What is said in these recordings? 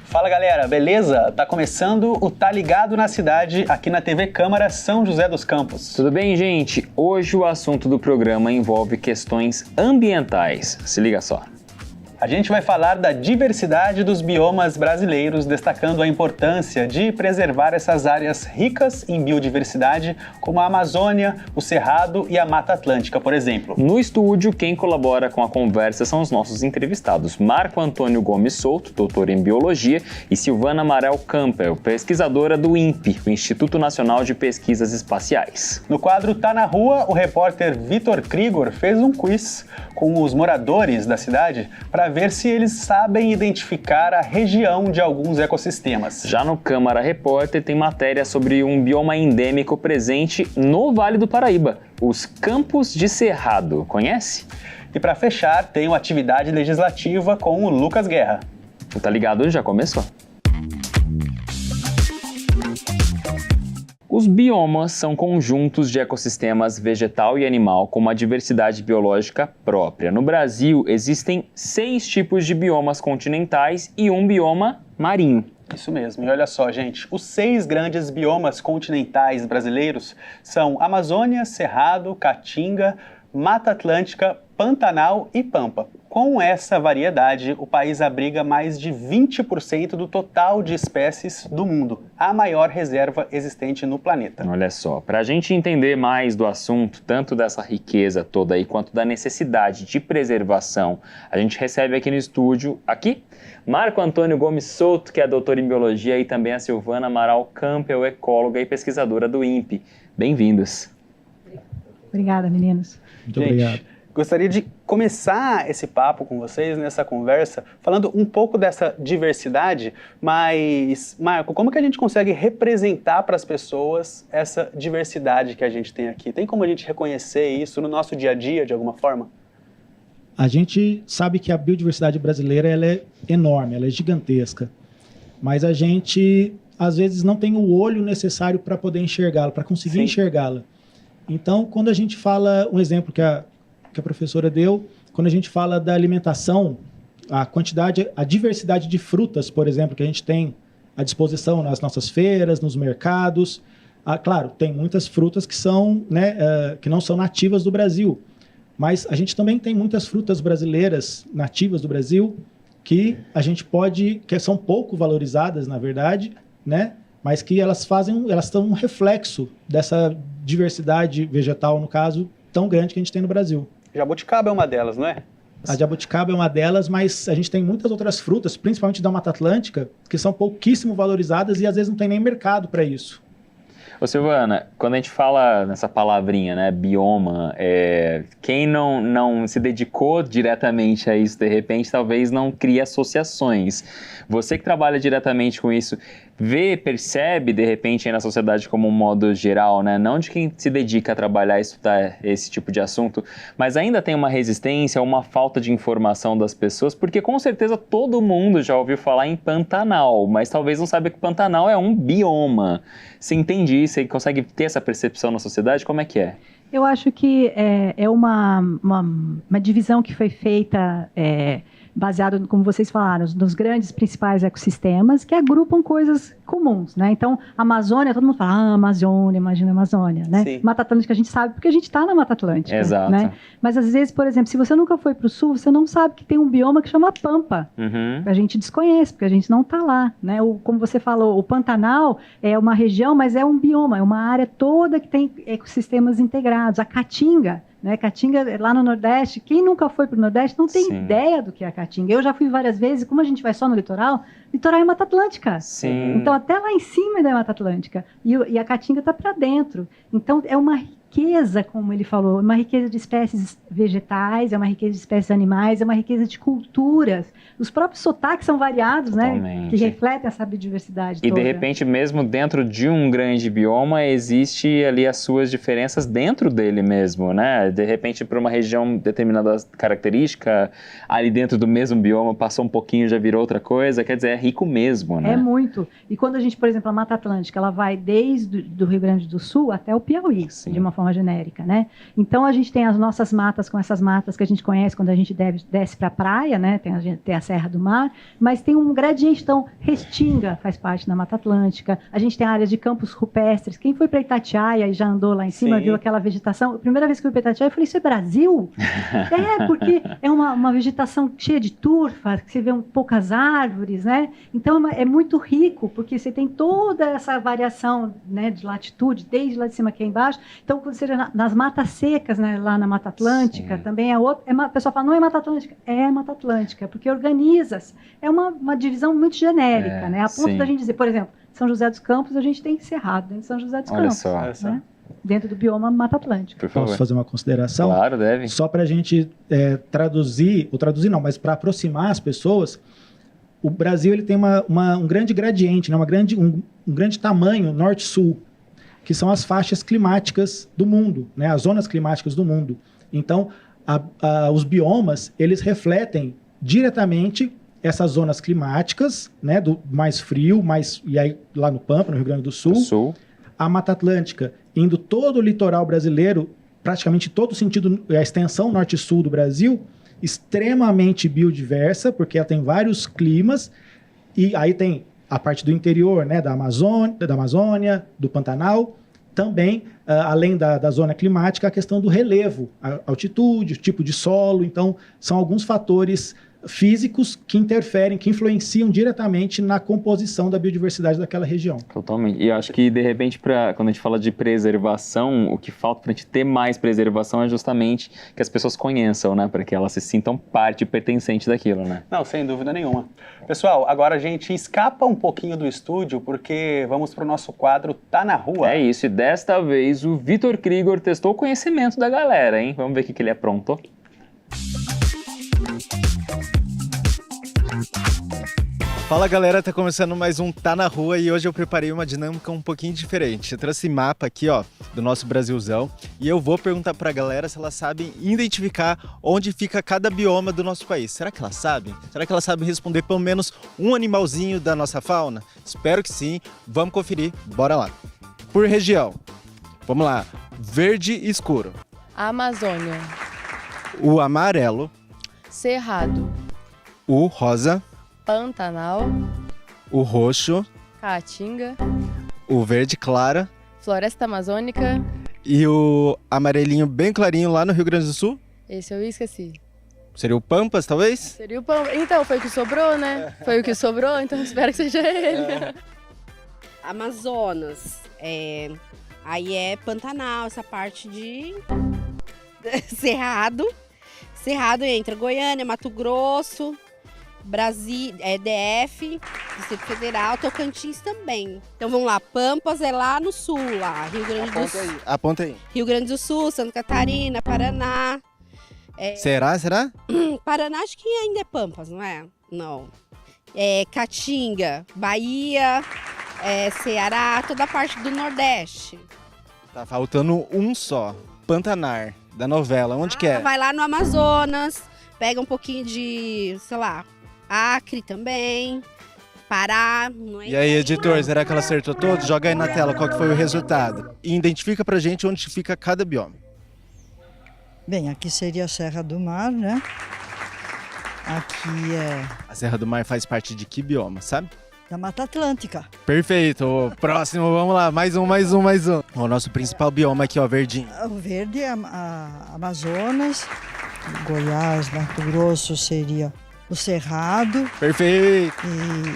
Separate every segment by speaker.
Speaker 1: Fala galera, beleza? Tá começando o Tá Ligado na Cidade aqui na TV Câmara São José dos Campos.
Speaker 2: Tudo bem, gente? Hoje o assunto do programa envolve questões ambientais. Se liga só.
Speaker 1: A gente vai falar da diversidade dos biomas brasileiros, destacando a importância de preservar essas áreas ricas em biodiversidade, como a Amazônia, o Cerrado e a Mata Atlântica, por exemplo.
Speaker 2: No estúdio, quem colabora com a conversa são os nossos entrevistados, Marco Antônio Gomes Souto, doutor em Biologia, e Silvana Amaral Campbell, pesquisadora do INPE, o Instituto Nacional de Pesquisas Espaciais.
Speaker 1: No quadro Tá na Rua, o repórter Vitor Krigor fez um quiz com os moradores da cidade para ver se eles sabem identificar a região de alguns ecossistemas.
Speaker 2: Já no Câmara Repórter tem matéria sobre um bioma endêmico presente no Vale do Paraíba, os Campos de Cerrado. Conhece?
Speaker 1: E para fechar, tem uma atividade legislativa com o Lucas Guerra.
Speaker 2: Tá ligado? Já começou. Os biomas são conjuntos de ecossistemas vegetal e animal com uma diversidade biológica própria. No Brasil, existem 6 tipos de biomas continentais e um bioma marinho.
Speaker 1: Isso mesmo. E olha só, gente, os 6 grandes biomas continentais brasileiros são Amazônia, Cerrado, Caatinga, Mata Atlântica, Pantanal e Pampa. Com essa variedade, o país abriga mais de 20% do total de espécies do mundo, a maior reserva existente no planeta.
Speaker 2: Olha só, para a gente entender mais do assunto, tanto dessa riqueza toda aí, quanto da necessidade de preservação, a gente recebe aqui no estúdio, Marco Antônio Gomes Souto, que é doutor em Biologia, e também a Silvana Amaral Campbell, ecóloga e pesquisadora do INPE. Bem-vindos.
Speaker 3: Obrigada, meninos.
Speaker 1: Muito obrigado. Gostaria de começar esse papo com vocês, nessa conversa, falando um pouco dessa diversidade, mas, Marco, como que a gente consegue representar para as pessoas essa diversidade que a gente tem aqui? Tem como a gente reconhecer isso no nosso dia a dia, de alguma forma?
Speaker 4: A gente sabe que a biodiversidade brasileira ela é enorme, ela é gigantesca, mas a gente, às vezes, não tem o olho necessário para poder enxergá-la, para conseguir enxergá-la. Então, quando a gente fala, um exemplo que a professora deu, quando a gente fala da alimentação, a diversidade de frutas, por exemplo, que a gente tem à disposição nas nossas feiras, nos mercados. Claro, tem muitas frutas que são, que não são nativas do Brasil, mas a gente também tem muitas frutas brasileiras nativas do Brasil que a gente que são pouco valorizadas, na verdade, mas que elas são um reflexo dessa diversidade vegetal, no caso, tão grande que a gente tem no Brasil.
Speaker 1: Jabuticaba é uma delas, não é?
Speaker 4: A jabuticaba é uma delas, mas a gente tem muitas outras frutas, principalmente da Mata Atlântica, que são pouquíssimo valorizadas e às vezes não tem nem mercado para isso.
Speaker 2: Ô Silvana, quando a gente fala nessa palavrinha, bioma, quem não se dedicou diretamente a isso, de repente, talvez não crie associações. Você que trabalha diretamente com isso, percebe, de repente, aí na sociedade como um modo geral, não de quem se dedica a trabalhar e estudar esse tipo de assunto, mas ainda tem uma resistência, uma falta de informação das pessoas, porque com certeza todo mundo já ouviu falar em Pantanal, mas talvez não saiba que Pantanal é um bioma. Você entende isso? Você consegue ter essa percepção na sociedade? Como é que é?
Speaker 3: Eu acho que é uma divisão que foi feita baseado, como vocês falaram, nos grandes principais ecossistemas que agrupam coisas comuns, Então, Amazônia, todo mundo fala, Amazônia, imagina a Amazônia,
Speaker 1: Sim.
Speaker 3: Mata Atlântica a gente sabe porque a gente está na Mata Atlântica,
Speaker 2: Exato.
Speaker 3: Mas às vezes, por exemplo, se você nunca foi para o sul, você não sabe que tem um bioma que chama Pampa.
Speaker 2: Uhum.
Speaker 3: A gente desconhece, porque a gente não está lá, Como você falou, o Pantanal é uma região, mas é um bioma, é uma área toda que tem ecossistemas integrados. A Caatinga, Caatinga, lá no Nordeste, quem nunca foi para o Nordeste não tem ideia do que é a Caatinga. Eu já fui várias vezes, como a gente vai só no litoral é Mata Atlântica.
Speaker 2: Sim.
Speaker 3: Então, até lá em cima é Mata Atlântica. E a Caatinga está para dentro. Então, é uma riqueza, como ele falou, uma riqueza de espécies vegetais, é uma riqueza de espécies animais, é uma riqueza de culturas. Os próprios sotaques são variados, que refletem essa biodiversidade toda.
Speaker 2: E, de repente, mesmo dentro de um grande bioma, existe ali as suas diferenças dentro dele mesmo, De repente, para uma região determinada característica, ali dentro do mesmo bioma, passou um pouquinho, já virou outra coisa, quer dizer, é rico mesmo,
Speaker 3: É muito. E quando a gente, por exemplo, a Mata Atlântica, ela vai desde do Rio Grande do Sul até o Piauí, de uma forma forma genérica, né? Então a gente tem as nossas matas com essas matas que a gente conhece quando a gente desce para a praia, né? Tem a Serra do Mar, mas tem um gradiente, então Restinga faz parte da Mata Atlântica, a gente tem áreas de campos rupestres. Quem foi para Itatiaia e já andou lá em cima,
Speaker 1: Sim.
Speaker 3: viu aquela vegetação? A primeira vez que eu fui para Itatiaia, eu falei, isso é Brasil? Porque é uma vegetação cheia de turfa, que você vê poucas árvores, né? Então é muito rico, porque você tem toda essa variação, né, de latitude, desde lá de cima aqui embaixo. Então, quando você nas matas secas, né, lá na Mata Atlântica,
Speaker 2: Sim.
Speaker 3: também é outra. A pessoa fala, não é Mata Atlântica? É Mata Atlântica, porque organiza-se. É uma divisão muito genérica, né? A ponto
Speaker 2: sim.
Speaker 3: da gente dizer, por exemplo, São José dos Campos, a gente tem Cerrado dentro de São José dos
Speaker 2: Olha
Speaker 3: Campos.
Speaker 2: só.
Speaker 1: Olha só.
Speaker 3: Né? Dentro do bioma Mata Atlântica.
Speaker 2: Por favor.
Speaker 4: Posso fazer uma consideração?
Speaker 2: Claro, deve.
Speaker 4: Só para a gente traduzir não, mas para aproximar as pessoas, o Brasil ele tem um grande gradiente, né? um grande tamanho norte-sul, que são as faixas climáticas do mundo, né? As zonas climáticas do mundo. Então, os biomas, eles refletem diretamente essas zonas climáticas, né? Do mais frio, e aí lá no Pampa, no Rio Grande do Sul. A Mata Atlântica, indo todo o litoral brasileiro, praticamente todo o sentido, a extensão norte-sul do Brasil, extremamente biodiversa, porque ela tem vários climas, e aí tem a parte do interior, né, da Amazônia, do Pantanal, também, além da zona climática, a questão do relevo, a altitude, o tipo de solo. Então, são alguns fatores físicos que interferem, que influenciam diretamente na composição da biodiversidade daquela região.
Speaker 2: Totalmente. E eu acho que, de repente, quando a gente fala de preservação, o que falta para a gente ter mais preservação é justamente que as pessoas conheçam, né? Para que elas se sintam parte pertencente daquilo, né?
Speaker 1: Não, sem dúvida nenhuma. Pessoal, agora a gente escapa um pouquinho do estúdio, porque vamos para o nosso quadro Tá na Rua.
Speaker 2: É isso, e desta vez o Vitor Krigor testou o conhecimento da galera, hein? Vamos ver o que ele aprontou.
Speaker 5: Fala galera, tá começando mais um Tá na Rua e hoje eu preparei uma dinâmica um pouquinho diferente. Eu trouxe mapa aqui, ó, do nosso Brasilzão e eu vou perguntar pra galera se elas sabem identificar onde fica cada bioma do nosso país. Será que elas sabem? Será que elas sabem responder pelo menos um animalzinho da nossa fauna? Espero que sim. Vamos conferir, bora lá. Por região, vamos lá. Verde escuro,
Speaker 6: Amazônia,
Speaker 5: o amarelo,
Speaker 6: Cerrado,
Speaker 5: o rosa,
Speaker 6: Pantanal,
Speaker 5: o roxo,
Speaker 6: Caatinga,
Speaker 5: o verde clara
Speaker 6: Floresta Amazônica.
Speaker 5: e o amarelinho bem clarinho lá no Rio Grande do Sul.
Speaker 6: Esse eu esqueci.
Speaker 5: Seria o Pampas, talvez?
Speaker 6: Seria o Pampa. Então, foi o que sobrou, né? Foi o que sobrou, então espero que seja ele.
Speaker 7: Amazonas, aí é Pantanal, essa parte de Cerrado. Cerrado entra Goiânia, Mato Grosso, Brasil, DF, Distrito Federal, Tocantins também. Então vamos lá, Pampas é lá no sul, lá, Rio Grande do Sul.
Speaker 5: Aponta aí.
Speaker 7: Rio Grande do Sul, Santa Catarina, Paraná.
Speaker 5: Será?
Speaker 7: Paraná acho que ainda é Pampas, não é? Não. Caatinga, Bahia, Ceará, toda a parte do Nordeste.
Speaker 5: Tá faltando um só. Pantanar, da novela. Onde que é?
Speaker 7: Vai lá no Amazonas, pega um pouquinho de, sei lá, Acre também, Pará. Não é?
Speaker 5: E aí, editor, será que ela acertou todos? Joga aí na tela qual que foi o resultado. E identifica pra gente onde fica cada bioma.
Speaker 8: Bem, aqui seria a Serra do Mar, né? Aqui é
Speaker 5: A Serra do Mar faz parte de que bioma, sabe?
Speaker 8: da Mata Atlântica.
Speaker 5: Perfeito. Próximo, vamos lá. Mais um. O nosso principal bioma aqui, ó, verdinho.
Speaker 8: O verde é a Amazonas, Goiás, Mato Grosso seria o Cerrado.
Speaker 5: Perfeito.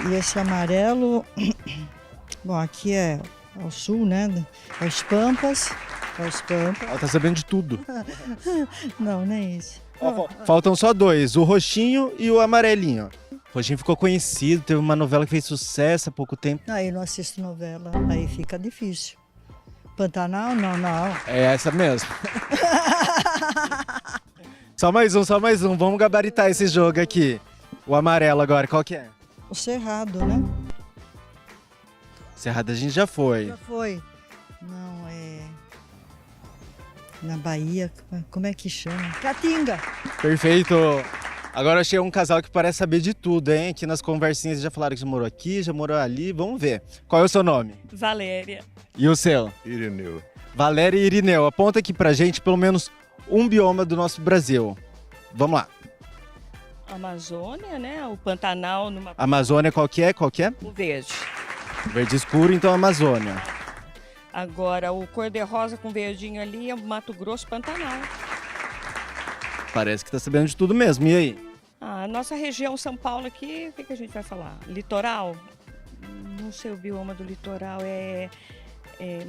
Speaker 8: E esse amarelo, bom, aqui é ao sul, né? É os Pampas.
Speaker 5: Ela tá sabendo de tudo.
Speaker 8: Não, nem isso.
Speaker 5: Faltam só dois, o roxinho e o amarelinho. O roxinho ficou conhecido, teve uma novela que fez sucesso há pouco tempo.
Speaker 8: Aí não assisto novela, aí fica difícil. Pantanal, não.
Speaker 5: É essa mesmo. Só mais um. Vamos gabaritar esse jogo aqui. O amarelo agora, qual que é?
Speaker 8: O Cerrado, né?
Speaker 5: Cerrado a gente já foi.
Speaker 8: Já foi. Não, na Bahia, como é que chama? Caatinga.
Speaker 5: Perfeito. Agora eu achei um casal que parece saber de tudo, hein? Aqui nas conversinhas já falaram que já morou aqui, já morou ali. Vamos ver. Qual é o seu nome?
Speaker 9: Valéria.
Speaker 5: E o seu?
Speaker 10: Irineu.
Speaker 5: Valéria e Irineu, aponta aqui pra gente pelo menos um bioma do nosso Brasil. Vamos lá.
Speaker 9: Amazônia, né? O Pantanal numa...
Speaker 5: Amazônia qual que é?
Speaker 9: O verde.
Speaker 5: Verde escuro, então Amazônia.
Speaker 9: Agora, o cor-de-rosa com verdinho ali é o Mato Grosso, Pantanal.
Speaker 5: Parece que tá sabendo de tudo mesmo, e aí?
Speaker 9: A nossa região São Paulo aqui, o que a gente vai falar? Litoral? Não sei, o bioma do litoral é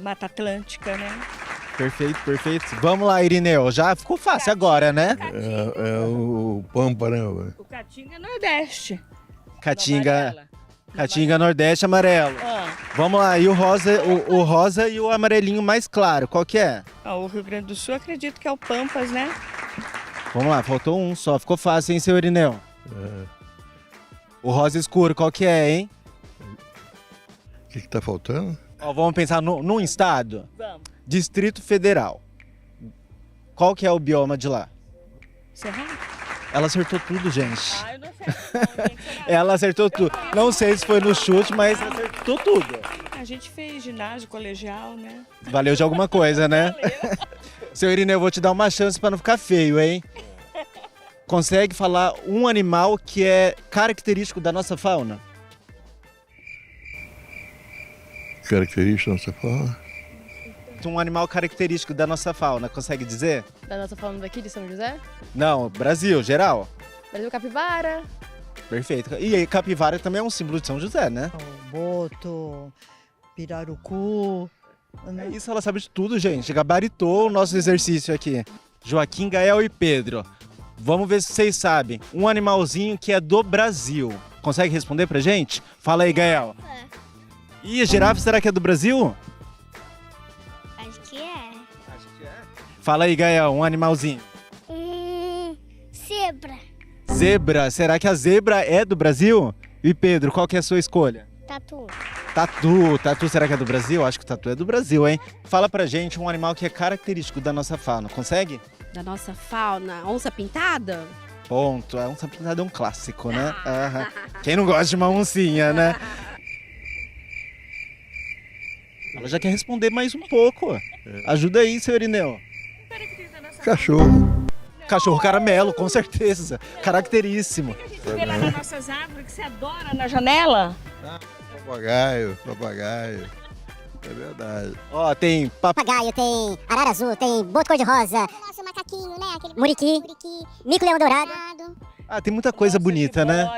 Speaker 9: Mata Atlântica, né?
Speaker 5: Perfeito, perfeito. Vamos lá, Irineu, já ficou fácil agora, né?
Speaker 10: É o Pampa, né?
Speaker 9: O Caatinga é Nordeste.
Speaker 5: Caatinga Nordeste amarelo. Vamos lá, e o rosa e o amarelinho mais claro, qual que é?
Speaker 9: O Rio Grande do Sul, acredito que é o Pampas, né?
Speaker 5: Vamos lá, faltou um só, ficou fácil, hein, seu Irineu? O rosa escuro, qual que é, hein?
Speaker 10: O que tá faltando?
Speaker 5: Ó, vamos pensar num estado?
Speaker 9: Vamos.
Speaker 5: Distrito Federal. Qual que é o bioma de lá?
Speaker 9: Cerrado?
Speaker 5: Ela acertou tudo, gente.
Speaker 9: Eu não sei.
Speaker 5: Ela acertou tudo. Não sei se foi no chute, mas acertou tudo.
Speaker 9: A gente fez ginásio, colegial, né?
Speaker 5: Valeu de alguma coisa, né? Seu Irineu, eu vou te dar uma chance para não ficar feio, hein? Consegue falar um animal que é característico da nossa fauna?
Speaker 10: Característica, não se fala?
Speaker 5: Um animal característico da nossa fauna, consegue dizer?
Speaker 6: Da nossa fauna daqui de São José?
Speaker 5: Não, Brasil, geral.
Speaker 6: Brasil capivara.
Speaker 5: Perfeito. E aí, capivara também é um símbolo de São José, né?
Speaker 8: O boto, pirarucu.
Speaker 5: É isso, ela sabe de tudo, gente. Gabaritou o nosso exercício aqui. Joaquim, Gael e Pedro. Vamos ver se vocês sabem. Um animalzinho que é do Brasil. Consegue responder pra gente? Fala aí, Gael. Ih, a girafa será que é do Brasil?
Speaker 11: Acho que é.
Speaker 5: Fala aí, Gael, um animalzinho.
Speaker 11: Zebra.
Speaker 5: Zebra, será que a zebra é do Brasil? E Pedro, qual que é a sua escolha?
Speaker 11: Tatu.
Speaker 5: Tatu, será que é do Brasil? Acho que o tatu é do Brasil, hein? Fala pra gente um animal que é característico da nossa fauna, consegue?
Speaker 7: Da nossa fauna, onça pintada?
Speaker 5: Ponto, a onça pintada é um clássico, né? Aham. Quem não gosta de uma oncinha, né? Ela já quer responder mais um pouco. Ajuda aí, seu Irineu.
Speaker 10: Cachorro.
Speaker 5: Cachorro caramelo, com certeza. Caracteríssimo.
Speaker 9: A gente vê lá nas nossas árvores que você adora na janela.
Speaker 10: Papagaio. É verdade.
Speaker 5: Ó, tem
Speaker 11: Papagaio, tem arara azul, tem boto cor-de-rosa. Nossa, macaquinho, né? Aquele muriqui, mico-leão dourado.
Speaker 5: Ah, tem muita coisa bonita, né?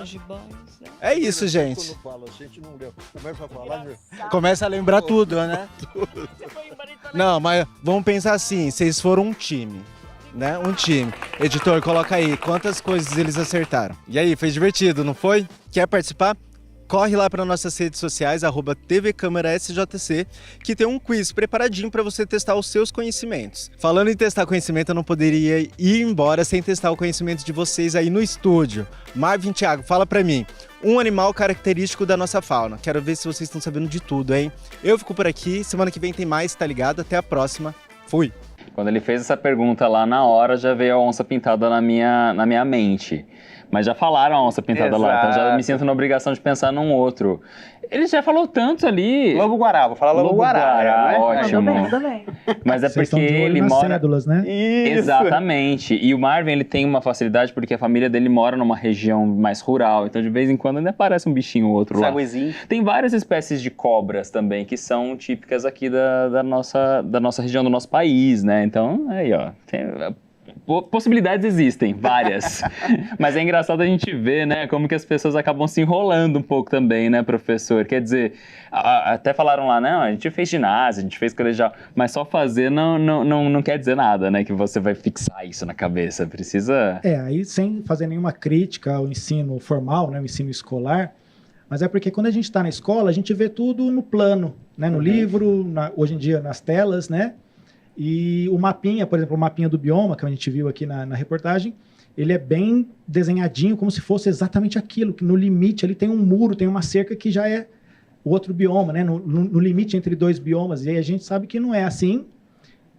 Speaker 9: Gibões, né?
Speaker 5: É isso, gente.
Speaker 10: Quando fala assim, a gente não lembra. Começa a falar,
Speaker 5: Começa a lembrar tudo, né? Não, mas vamos pensar assim, vocês foram um time, né? Um time. Editor, coloca aí, quantas coisas eles acertaram. E aí, foi divertido, não foi? Quer participar? Corre lá para nossas redes sociais, @tvcâmerasjc, que tem um quiz preparadinho para você testar os seus conhecimentos. Falando em testar conhecimento, eu não poderia ir embora sem testar o conhecimento de vocês aí no estúdio. Marvin, Thiago, fala para mim, um animal característico da nossa fauna. Quero ver se vocês estão sabendo de tudo, hein? Eu fico por aqui, semana que vem tem mais, tá ligado? Até a próxima. Fui!
Speaker 2: Quando ele fez essa pergunta lá na hora, já veio a onça pintada na minha mente. Mas já falaram a onça pintada lá, então já me sinto na obrigação de pensar num outro. Ele já falou tanto ali.
Speaker 1: Lobo-guará, vou falar lobo-guará, né?
Speaker 2: Ótimo.
Speaker 3: Tudo bem.
Speaker 2: Mas é
Speaker 4: Vocês
Speaker 2: porque
Speaker 4: estão de olho
Speaker 2: ele
Speaker 4: nas
Speaker 2: mora...
Speaker 4: cédulas, né?
Speaker 1: Isso.
Speaker 2: Exatamente. E o Marvin, ele tem uma facilidade porque a família dele mora numa região mais rural, então de vez em quando ainda aparece um bichinho ou outro lá.
Speaker 1: Saguizinho.
Speaker 2: Tem várias espécies de cobras também que são típicas aqui da nossa região, do nosso país, né? Então, aí, ó, possibilidades existem, várias. Mas é engraçado a gente ver, né, como que as pessoas acabam se enrolando um pouco também, né, professor? Quer dizer, até falaram lá, não, a gente fez ginásio, a gente fez colegial, mas só fazer não quer dizer nada, né, que você vai fixar isso na cabeça, precisa...
Speaker 4: Aí sem fazer nenhuma crítica ao ensino formal, né, o ensino escolar, mas é porque quando a gente está na escola, a gente vê tudo no plano, né, no livro, hoje em dia nas telas, né? E o mapinha, por exemplo, o mapinha do bioma, que a gente viu aqui na reportagem, ele é bem desenhadinho, como se fosse exatamente aquilo, que no limite ali tem um muro, tem uma cerca que já é o outro bioma, né? No limite entre dois biomas. E aí a gente sabe que não é assim,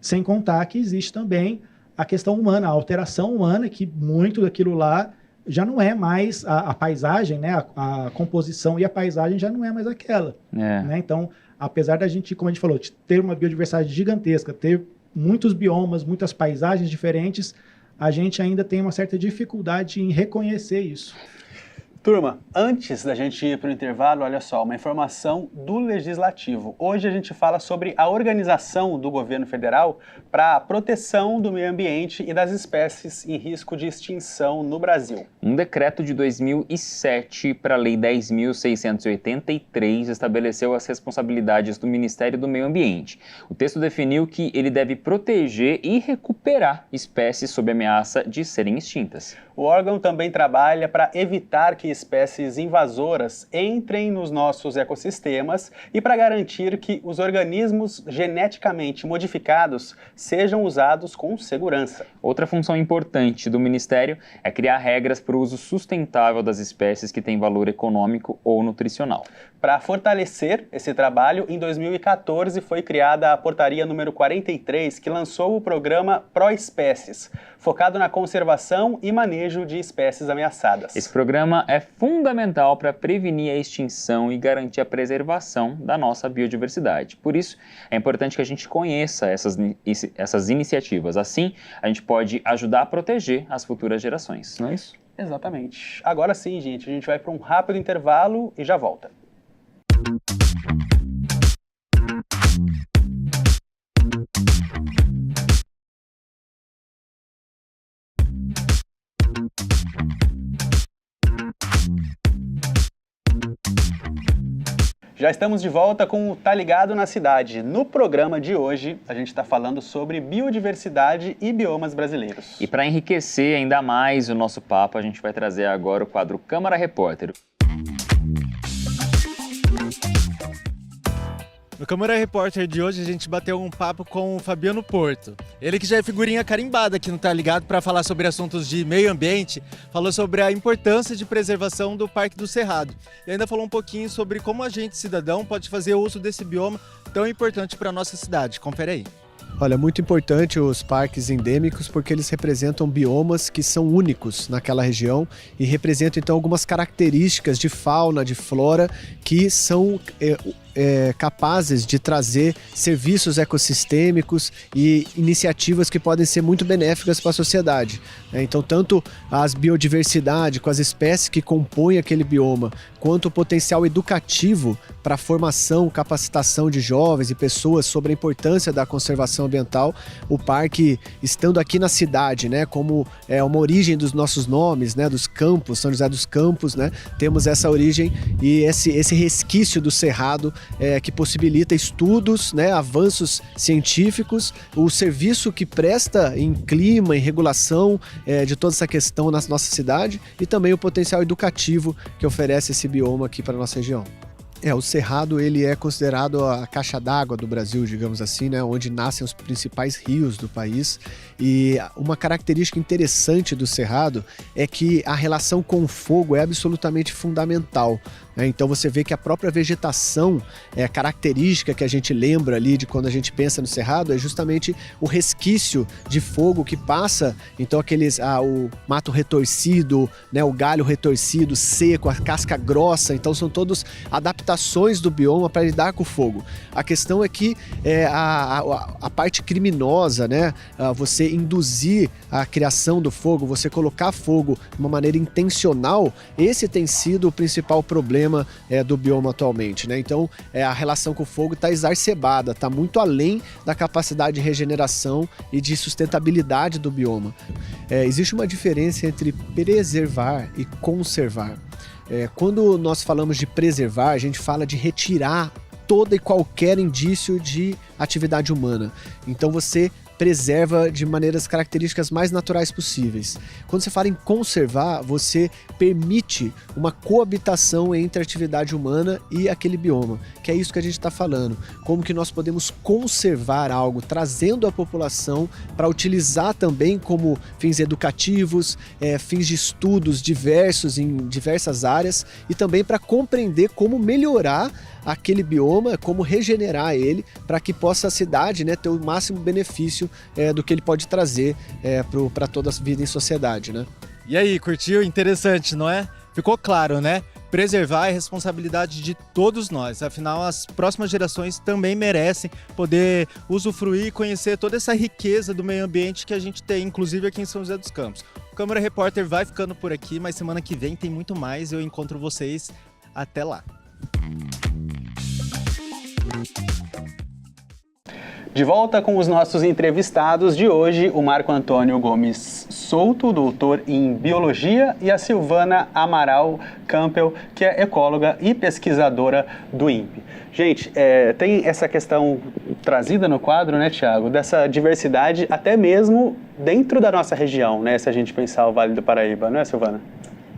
Speaker 4: sem contar que existe também a questão humana, a alteração humana, que muito daquilo lá já não é mais a paisagem, né? A composição e a paisagem já não é mais aquela. Né? Então, apesar da gente, como a gente falou, ter uma biodiversidade gigantesca, ter muitos biomas, muitas paisagens diferentes, a gente ainda tem uma certa dificuldade em reconhecer isso.
Speaker 1: Turma, antes da gente ir para o intervalo, olha só, uma informação do Legislativo. Hoje a gente fala sobre a organização do governo federal para a proteção do meio ambiente e das espécies em risco de extinção no Brasil.
Speaker 2: Um decreto de 2007 para a Lei 10.683 estabeleceu as responsabilidades do Ministério do Meio Ambiente. O texto definiu que ele deve proteger e recuperar espécies sob ameaça de serem extintas.
Speaker 1: O órgão também trabalha para evitar que espécies invasoras entrem nos nossos ecossistemas e para garantir que os organismos geneticamente modificados sejam usados com segurança.
Speaker 2: Outra função importante do Ministério é criar regras para o uso sustentável das espécies que têm valor econômico ou nutricional.
Speaker 1: Para fortalecer esse trabalho, em 2014 foi criada a Portaria número 43, que lançou o programa Proespécies, focado na conservação e manejo de espécies ameaçadas.
Speaker 2: Esse programa é fundamental para prevenir a extinção e garantir a preservação da nossa biodiversidade. Por isso, é importante que a gente conheça essas iniciativas. Assim, a gente pode ajudar a proteger as futuras gerações, não é isso?
Speaker 1: Exatamente. Agora sim, gente, a gente vai para um rápido intervalo e já volta. Já estamos de volta com o Tá Ligado na Cidade. No programa de hoje, a gente está falando sobre biodiversidade e biomas brasileiros.
Speaker 2: E para enriquecer ainda mais o nosso papo, a gente vai trazer agora o quadro Câmara Repórter.
Speaker 5: No Câmara Repórter de hoje, a gente bateu um papo com o Fabiano Porto. Ele que já é figurinha carimbada aqui no Tá Ligado para falar sobre assuntos de meio ambiente, falou sobre a importância de preservação do Parque do Cerrado. E ainda falou um pouquinho sobre como a gente, cidadão, pode fazer uso desse bioma tão importante para a nossa cidade. Confere aí.
Speaker 12: Olha, muito importante os parques endêmicos porque eles representam biomas que são únicos naquela região e representam então algumas características de fauna, de flora que são capazes de trazer serviços ecossistêmicos e iniciativas que podem ser muito benéficas para a sociedade. Então, tanto as biodiversidade com as espécies que compõem aquele bioma, quanto o potencial educativo para a formação, capacitação de jovens e pessoas sobre a importância da conservação ambiental, o parque, estando aqui na cidade, né, como uma origem dos nossos nomes, né, dos campos, São José dos Campos, né, temos essa origem e esse resquício do Cerrado que possibilita estudos, né, avanços científicos, o serviço que presta em clima, em regulação de toda essa questão na nossa cidade e também o potencial educativo que oferece esse bioma aqui para a nossa região. O Cerrado ele é considerado a caixa d'água do Brasil, digamos assim, né, onde nascem os principais rios do país. E uma característica interessante do Cerrado é que a relação com o fogo é absolutamente fundamental. Então você vê que a própria vegetação característica que a gente lembra ali de quando a gente pensa no Cerrado é justamente o resquício de fogo que passa, então o mato retorcido, né, o galho retorcido, seco, a casca grossa, então são todos adaptações do bioma para lidar com o fogo. A questão é que a parte criminosa, né, você induzir a criação do fogo, você colocar fogo de uma maneira intencional, esse tem sido o principal problema do bioma atualmente, né? Então a relação com o fogo está exacerbada, está muito além da capacidade de regeneração e de sustentabilidade do bioma. Existe uma diferença entre preservar e conservar. Quando nós falamos de preservar, a gente fala de retirar todo e qualquer indício de atividade humana. Então você preserva de maneiras características mais naturais possíveis. Quando você fala em conservar, você permite uma coabitação entre a atividade humana e aquele bioma, que é isso que a gente está falando. Como que nós podemos conservar algo, trazendo a população para utilizar também como fins educativos, fins de estudos diversos em diversas áreas e também para compreender como melhorar aquele bioma, como regenerar ele para que possa a cidade, né, ter o máximo benefício do que ele pode trazer para toda a vida em sociedade, né?
Speaker 5: E aí, curtiu? Interessante, não é? Ficou claro, né? preservar é responsabilidade de todos nós. Afinal, as próximas gerações também merecem poder usufruir e conhecer toda essa riqueza do meio ambiente que a gente tem, inclusive aqui em São José dos Campos. O Câmara Repórter vai ficando por aqui, mas semana que vem tem muito mais. Eu encontro vocês. Até lá.
Speaker 1: De volta com os nossos entrevistados de hoje, o Marco Antônio Gomes Souto, doutor em Biologia, e a Silvana Amaral Campbell, que é ecóloga e pesquisadora do INPE. Gente, tem essa questão trazida no quadro, né, Tiago, dessa diversidade até mesmo dentro da nossa região, né, se a gente pensar o Vale do Paraíba, não é, Silvana?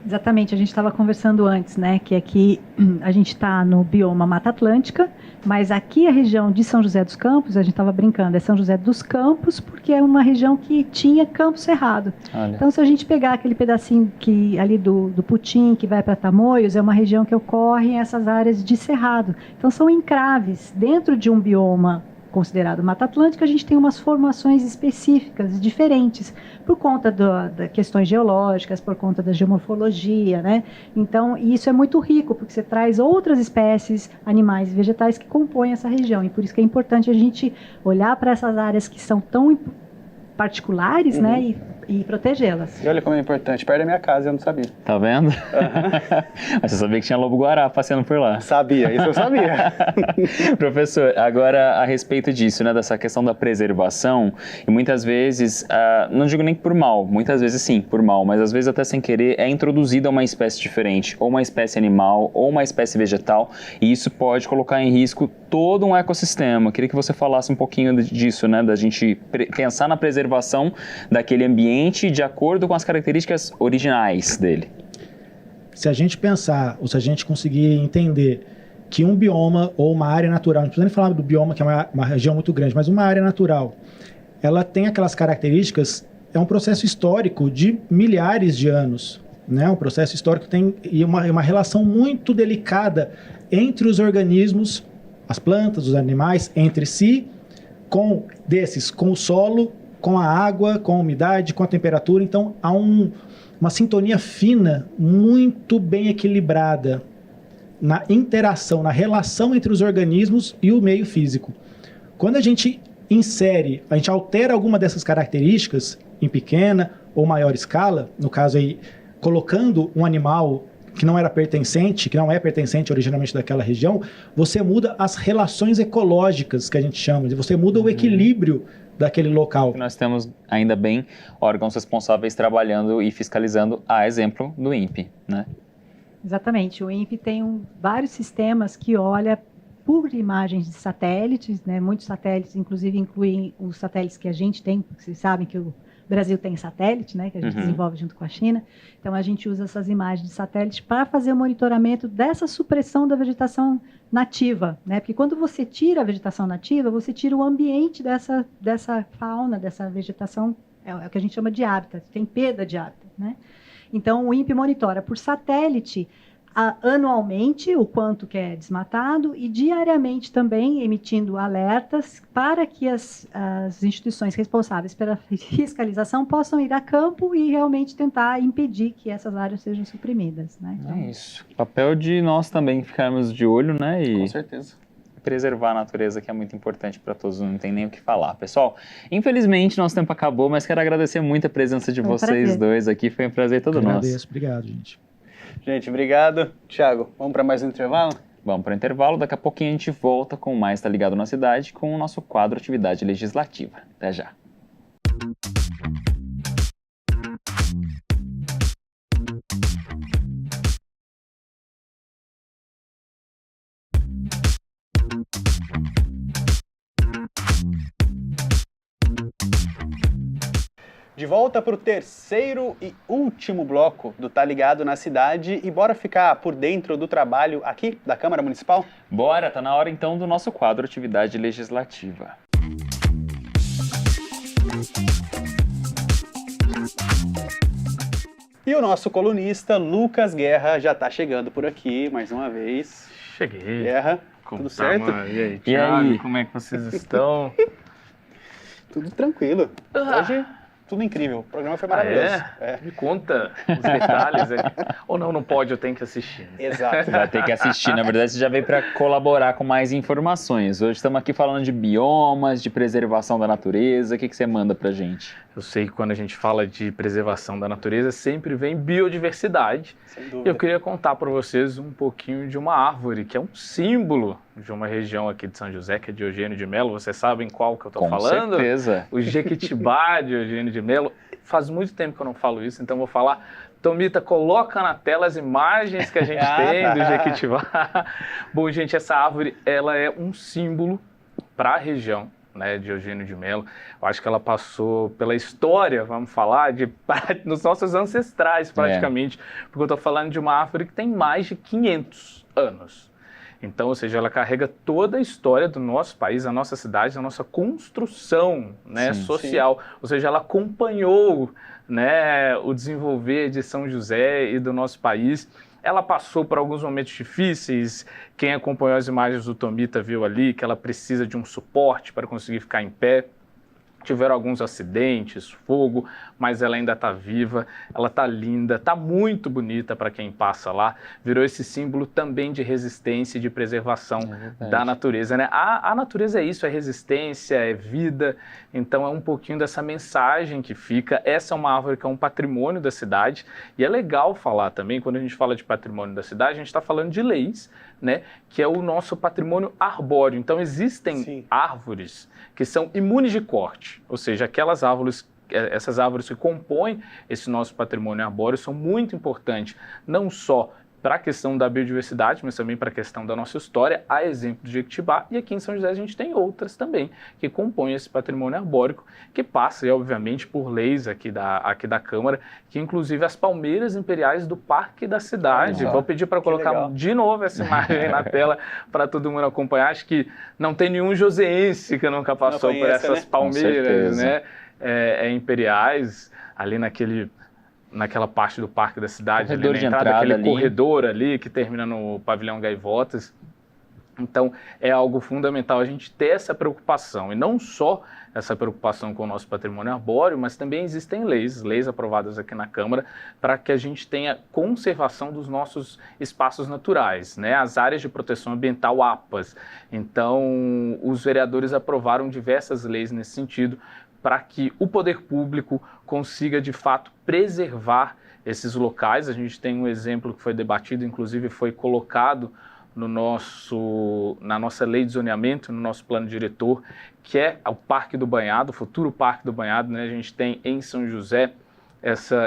Speaker 3: Exatamente, a gente estava conversando antes, né, que aqui a gente está no bioma Mata Atlântica, mas aqui a região de São José dos Campos, a gente estava brincando, é São José dos Campos, porque é uma região que tinha campo cerrado. Olha. Então, se a gente pegar aquele pedacinho que, ali do Putim, que vai para Tamoios, é uma região que ocorrem essas áreas de cerrado. Então, são encraves dentro de um bioma considerado Mata Atlântica, a gente tem umas formações específicas, diferentes, por conta das questões geológicas, por conta da geomorfologia, né? Então, isso é muito rico, porque você traz outras espécies, animais e vegetais que compõem essa região, e por isso que é importante a gente olhar para essas áreas que são tão particulares, né, e protegê-las.
Speaker 1: E olha como é importante, perto da minha casa, eu não sabia.
Speaker 2: Tá vendo? Mas você sabia que tinha lobo-guará passeando por lá.
Speaker 1: Sabia, isso eu sabia.
Speaker 2: Professor, agora a respeito disso, né, dessa questão da preservação, e muitas vezes, não digo nem por mal, muitas vezes sim, por mal, mas às vezes até sem querer é introduzida uma espécie diferente, ou uma espécie animal, ou uma espécie vegetal, e isso pode colocar em risco todo um ecossistema. Eu queria que você falasse um pouquinho disso, né, da gente pensar na preservação daquele ambiente de acordo com as características originais dele.
Speaker 4: Se a gente pensar, ou se a gente conseguir entender que um bioma ou uma área natural, não precisa nem falar do bioma, que é uma região muito grande, mas uma área natural, ela tem aquelas características, é um processo histórico de milhares de anos, né? Um processo histórico tem uma relação muito delicada entre os organismos, as plantas, os animais, entre si, com o solo, com a água, com a umidade, com a temperatura. Então, há uma sintonia fina, muito bem equilibrada na interação, na relação entre os organismos e o meio físico. Quando a gente a gente altera alguma dessas características em pequena ou maior escala, no caso aí, colocando um animal que não é pertencente originalmente daquela região, você muda as relações ecológicas, que a gente chama, você muda o equilíbrio daquele local.
Speaker 2: Nós temos, ainda bem, órgãos responsáveis trabalhando e fiscalizando, a exemplo do INPE, né?
Speaker 3: Exatamente, o INPE tem vários sistemas que olham por imagens de satélites, né? Muitos satélites, inclusive, incluem os satélites que a gente tem, porque vocês sabem que o Brasil tem satélite, né, que a gente desenvolve junto com a China. Então, a gente usa essas imagens de satélite para fazer o monitoramento dessa supressão da vegetação nativa, né? Porque quando você tira a vegetação nativa, você tira o ambiente dessa fauna, dessa vegetação, é o que a gente chama de hábitat, tem perda de hábitat, né? Então, o INPE monitora por satélite anualmente o quanto que é desmatado e diariamente também emitindo alertas para que as instituições responsáveis pela fiscalização possam ir a campo e realmente tentar impedir que essas áreas sejam suprimidas, né? Então,
Speaker 2: é isso. O papel de nós também ficarmos de olho, né? E
Speaker 1: com certeza.
Speaker 2: Preservar a natureza, que é muito importante para todos, não tem nem o que falar. Pessoal, infelizmente nosso tempo acabou, mas quero agradecer muito a presença de vocês dois aqui, foi um prazer todo nosso.
Speaker 4: Agradeço, obrigado, gente.
Speaker 1: Gente, obrigado. Tiago, vamos para mais um intervalo?
Speaker 2: Vamos para o intervalo, daqui a pouquinho a gente volta com mais Tá Ligado na Cidade, com o nosso quadro Atividade Legislativa. Até já.
Speaker 1: De volta para o terceiro e último bloco do Tá Ligado na Cidade e bora ficar por dentro do trabalho aqui da Câmara Municipal?
Speaker 2: Bora, tá na hora então do nosso quadro Atividade Legislativa.
Speaker 1: E o nosso colunista Lucas Guerra já tá chegando por aqui mais uma vez.
Speaker 13: Cheguei.
Speaker 1: Guerra, tudo certo?
Speaker 13: E aí, Thiago, como é que vocês estão?
Speaker 1: Tudo tranquilo. Hoje tudo incrível. O programa foi maravilhoso.
Speaker 13: Me conta os detalhes. Ou não pode, eu tenho que assistir.
Speaker 1: Exato.
Speaker 2: Vai ter que assistir. Na verdade, você já veio para colaborar com mais informações. Hoje estamos aqui falando de biomas, de preservação da natureza. O que você manda pra gente?
Speaker 13: Eu sei que quando a gente fala de preservação da natureza, sempre vem biodiversidade.
Speaker 1: Sem dúvida.
Speaker 13: Eu queria contar para vocês um pouquinho de uma árvore, que é um símbolo de uma região aqui de São José, que é de Eugênio de Melo. Vocês sabem qual que eu estou falando?
Speaker 2: Com certeza.
Speaker 13: O Jequitibá de Eugênio de Melo. Faz muito tempo que eu não falo isso, então vou falar. Tomita, coloca na tela as imagens que a gente tem do Jequitibá. Bom, gente, essa árvore, ela é um símbolo para a região, né, de Eugênio de Melo. Eu acho que ela passou pela história, vamos falar, dos nossos ancestrais, praticamente, porque eu estou falando de uma árvore que tem mais de 500 anos. Então, ou seja, ela carrega toda a história do nosso país, da nossa cidade, da nossa construção, né, social. Ou seja, ela acompanhou, né, o desenvolver de São José e do nosso país. Ela passou por alguns momentos difíceis. Quem acompanhou as imagens do Tomita viu ali que ela precisa de um suporte para conseguir ficar em pé. Tiveram alguns acidentes, fogo, mas ela ainda está viva, ela está linda, está muito bonita para quem passa lá. Virou esse símbolo também de resistência e de preservação da natureza, né? A natureza é isso, é resistência, é vida. Então é um pouquinho dessa mensagem que fica. Essa é uma árvore que é um patrimônio da cidade. E é legal falar também, quando a gente fala de patrimônio da cidade, a gente está falando de leis, né? Que é o nosso patrimônio arbóreo. Então existem árvores que são imunes de corte, ou seja, essas árvores que compõem esse nosso patrimônio arbóreo são muito importantes, não só para a questão da biodiversidade, mas também para a questão da nossa história, a exemplo do Jequitibá, e aqui em São José a gente tem outras também, que compõem esse patrimônio arbórico, que passa, obviamente, por leis aqui da Câmara, que inclusive as palmeiras imperiais do Parque da Cidade. Vou pedir para colocar de novo essa imagem na tela para todo mundo acompanhar. Acho que não tem nenhum joseense que nunca passou por essas palmeiras, né? Imperiais, ali naquela parte do Parque da Cidade, ali na entrada, aquele corredor ali que termina no Pavilhão Gaivotas. Então, é algo fundamental a gente ter essa preocupação, e não só essa preocupação com o nosso patrimônio arbóreo, mas também existem leis aprovadas aqui na Câmara para que a gente tenha conservação dos nossos espaços naturais, né? As áreas de proteção ambiental, APAs. Então, os vereadores aprovaram diversas leis nesse sentido, para que o poder público consiga, de fato, preservar esses locais. A gente tem um exemplo que foi debatido, inclusive foi colocado na nossa lei de zoneamento, no nosso plano diretor, que é o Parque do Banhado, o futuro Parque do Banhado, né? A gente tem em São José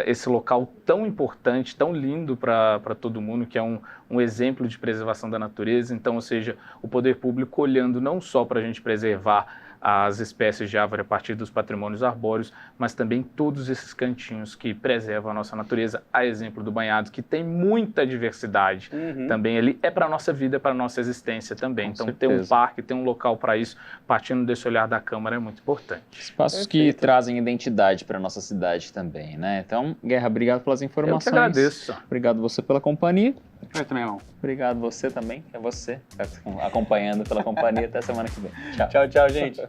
Speaker 13: esse local tão importante, tão lindo para todo mundo, que é um exemplo de preservação da natureza. Então, ou seja, o poder público olhando não só para a gente preservar as espécies de árvore a partir dos patrimônios arbóreos, mas também todos esses cantinhos que preservam a nossa natureza, a exemplo do Banhado, que tem muita diversidade também ali, é para a nossa vida, para a nossa existência também. Então, ter um parque, ter um local para isso, partindo desse olhar da Câmara, é muito importante.
Speaker 2: Espaços que trazem identidade para a nossa cidade também, né? Então, Guerra, obrigado pelas informações.
Speaker 13: Eu que agradeço.
Speaker 2: Obrigado você pela companhia.
Speaker 1: Eu também, não.
Speaker 2: Obrigado você também, é você, acompanhando pela companhia. Até semana que vem. Tchau.
Speaker 1: Tchau, gente.